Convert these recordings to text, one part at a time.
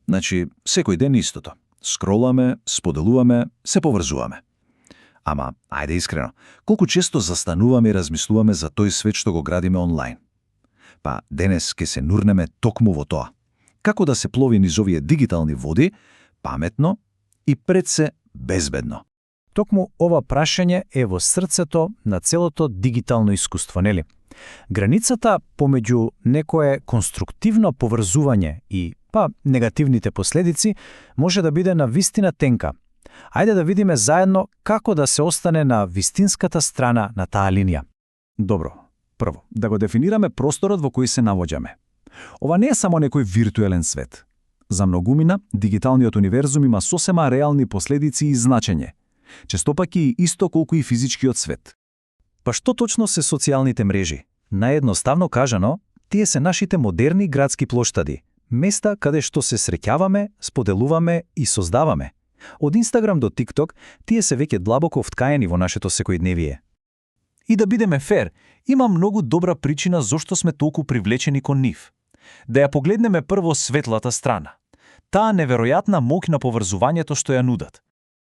Значи, секој ден истото. Скроламе, споделуваме, се поврзуваме. Ама, ајде искрено, колку често застануваме и размислуваме за тој свет што го градиме онлайн? Па, денес ке се нурнеме токму во тоа. Како да се плови низ овие дигитални води, паметно и пред се безбедно. Токму ова прашање е во срцето на целото дигитално искуство, нели? Границата помеѓу некое конструктивно поврзување и негативните последици може да биде на вистина тенка. Ајде да видиме заедно како да се остане на вистинската страна на таа линија. Добро, прво, да го дефинираме просторот во кој се навоѓаме. Ова не е само некој виртуелен свет. За многумина, дигиталниот универзум има сосема реални последици и значење. Честопаки и исто колку и физичкиот свет. Па што точно се социјалните мрежи? Наедноставно кажано, тие се нашите модерни градски плоштади, места каде што се среќаваме, споделуваме и создаваме. Од Инстаграм до ТикТок, тие се веќе длабоко вткаени во нашето секојдневие. И да бидеме фер, има многу добра причина зошто сме толку привлечени кон нив. Да ја погледнеме прво светлата страна. Таа неверојатна моќ на поврзувањето што ја нудат.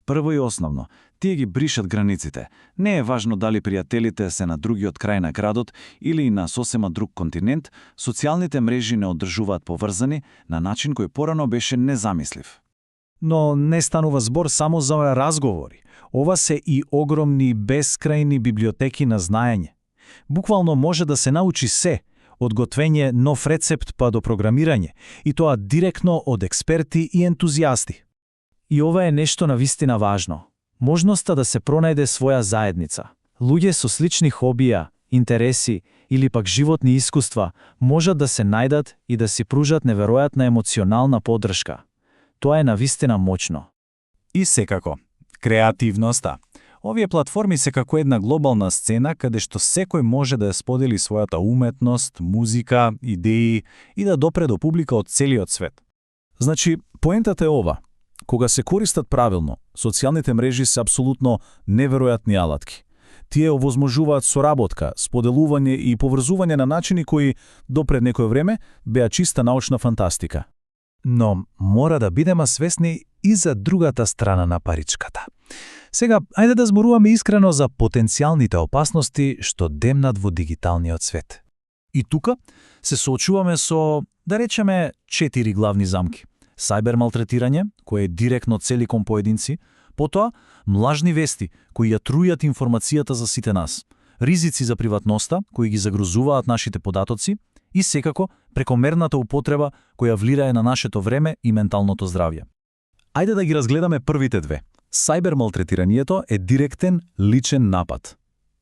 Прво и основно, тие ги бришат границите. Не е важно дали пријателите се на другиот крај на градот или на сосема друг континент, социјалните мрежи не одржуваат поврзани на начин кој порано беше незамислив. Но не станува збор само за разговори. Ова се и огромни бескрајни библиотеки на знаење. Буквално може да се научи се, од готвење нов рецепт па до програмирање, и тоа директно од експерти и ентузијасти. И ова е нешто навистина важно. Можноста да се пронајде своја заедница. Луѓе со слични хобија, интереси или пак животни искуства можат да се најдат и да си пружат неверојатна емоционална поддршка. Тоа е навистина моќно. И секако, креативноста. Овие платформи се како една глобална сцена каде што секој може да ја сподели својата уметност, музика, идеи и да допре до публика од целиот свет. Значи, поентата е ова. Кога се користат правилно, социјалните мрежи се апсолутно неверојатни алатки. Тие овозможуваат соработка, споделување и поврзување на начини кои допред некој време беа чиста научна фантастика. Но мора да бидеме свесни и за другата страна на паричката. Сега, ајде да зборуваме искрено за потенцијалните опасности што демнат во дигиталниот свет. И тука се соочуваме со, да речеме, 4 главни замки. Сајбер малтретирање, кое е директно цели кон поединци, потоа млажни вести кои ја трујат информацијата за сите нас, ризици за приватноста кои ги загрозуваат нашите податоци и секако прекомерната употреба која влирае на нашето време и менталното здравје. Ајде да ги разгледаме првите две. Сајбер малтретирањето е директен личен напад.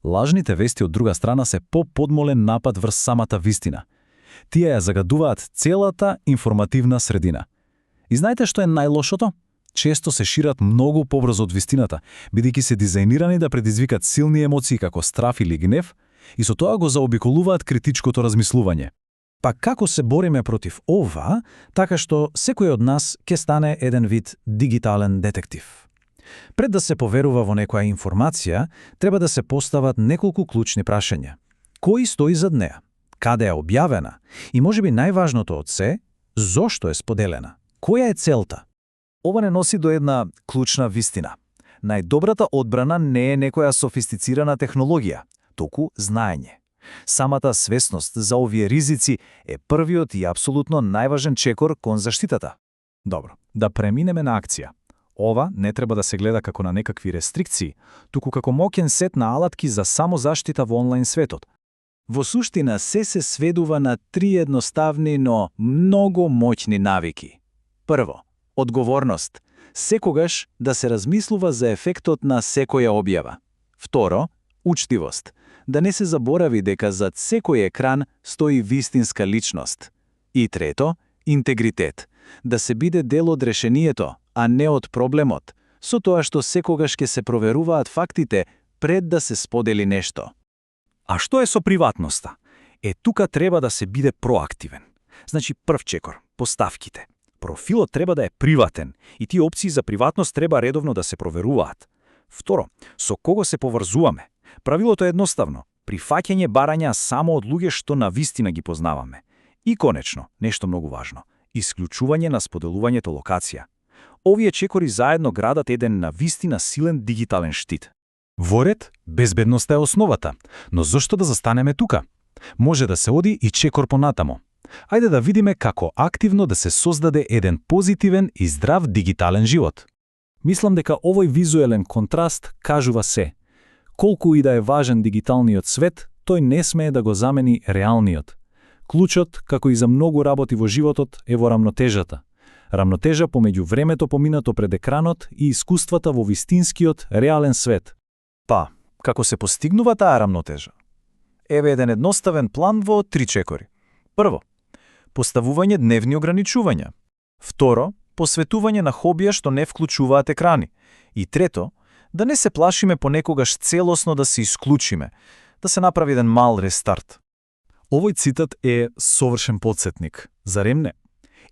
Лажните вести од друга страна се по-подмолен напад врз самата вистина. Тие ја загадуваат целата информативна средина. И знаете што е најлошото? Често се шират многу побрзо од вистината, бидејќи се дизајнирани да предизвикат силни емоции како страф или гнев, и со тоа го заобиколуваат критичкото размислување. Па како се бориме против ова, така што секој од нас ќе стане еден вид дигитален детектив? Пред да се поверува во некоја информација, треба да се постават неколку клучни прашања. Кој стои зад неа? Каде е објавена? И можеби најважното од се, зошто е споделена? Која е целта? Ова не носи до една клучна вистина. Најдобрата одбрана не е некоја софистицирана технологија, туку знаење. Самата свесност за овие ризици е првиот и апсолутно најважен чекор кон заштитата. Добро, да преминеме на акција. Ова не треба да се гледа како на некакви рестрикции, туку како моќен сет на алатки за самозаштита во онлайн светот. Во суштина се сведува на 3 едноставни, но многу моќни навики. Прво, одговорност. Секогаш да се размислува за ефектот на секоја објава. Второ, учтивост. Да не се заборави дека зад секој екран стои вистинска личност. И трето, интегритет. Да се биде дел од решението, а не од проблемот, со тоа што секогаш ќе се проверуваат фактите пред да се сподели нешто. А што е со приватноста? Тука треба да се биде проактивен. Значи, прв чекор, поставките. Профилот треба да е приватен и тие опции за приватност треба редовно да се проверуваат. Второ, со кого се поврзуваме? Правилото е едноставно. Прифаќање барања само од луѓе што навистина ги познаваме. И конечно, нешто многу важно. исклучување на споделувањето локација. Овие чекори заедно градат еден навистина силен дигитален штит. Во ред, безбедноста е основата, но зошто да застанеме тука? Може да се оди и чекор понатамо. Ајде да видиме како активно да се создаде еден позитивен и здрав дигитален живот. Мислам дека овој визуелен контраст кажува се. Колку и да е важен дигиталниот свет, тој не смее да го замени реалниот. Клучот, како и за многу работи во животот, е во рамнотежата. Рамнотежа помеѓу времето поминато пред екранот и искуствата во вистинскиот, реален свет. Па, како се постигнува таа рамнотежа? Еве еден едноставен план во 3 чекори. Прво, поставување дневни ограничувања. Второ, посветување на хобија што не вклучуваат екрани. И трето, да не се плашиме понекогаш целосно да се исклучиме, да се направи еден мал рестарт. Овој цитат е совршен потсетник, зарем не?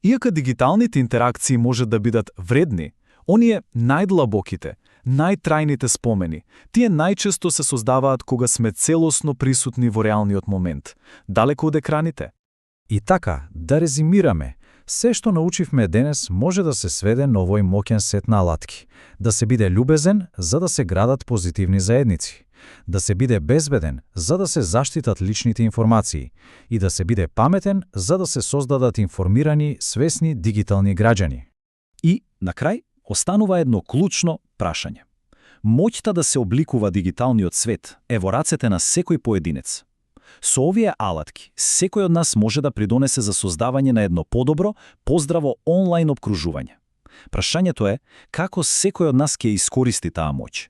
Иако дигиталните интеракции можат да бидат вредни, оние најдлабоките, најтрајните спомени, тие најчесто се создаваат кога сме целосно присутни во реалниот момент, далеку од екраните. И така, да резимираме, се што научивме денес може да се сведе на овој моќен сет на алатки. Да се биде љубезен, за да се градат позитивни заедници. Да се биде безбеден, за да се заштитат личните информации. И да се биде паметен, за да се создадат информирани, свесни дигитални граѓани. И, на крај, останува едно клучно прашање. Моќта да се обликува дигиталниот свет е во рацете на секој поединец. Со овие алатки, секој од нас може да придонесе за создавање на едно подобро, поздраво онлайн опкружување. Прашањето е како секој од нас ќе искористи таа моќ.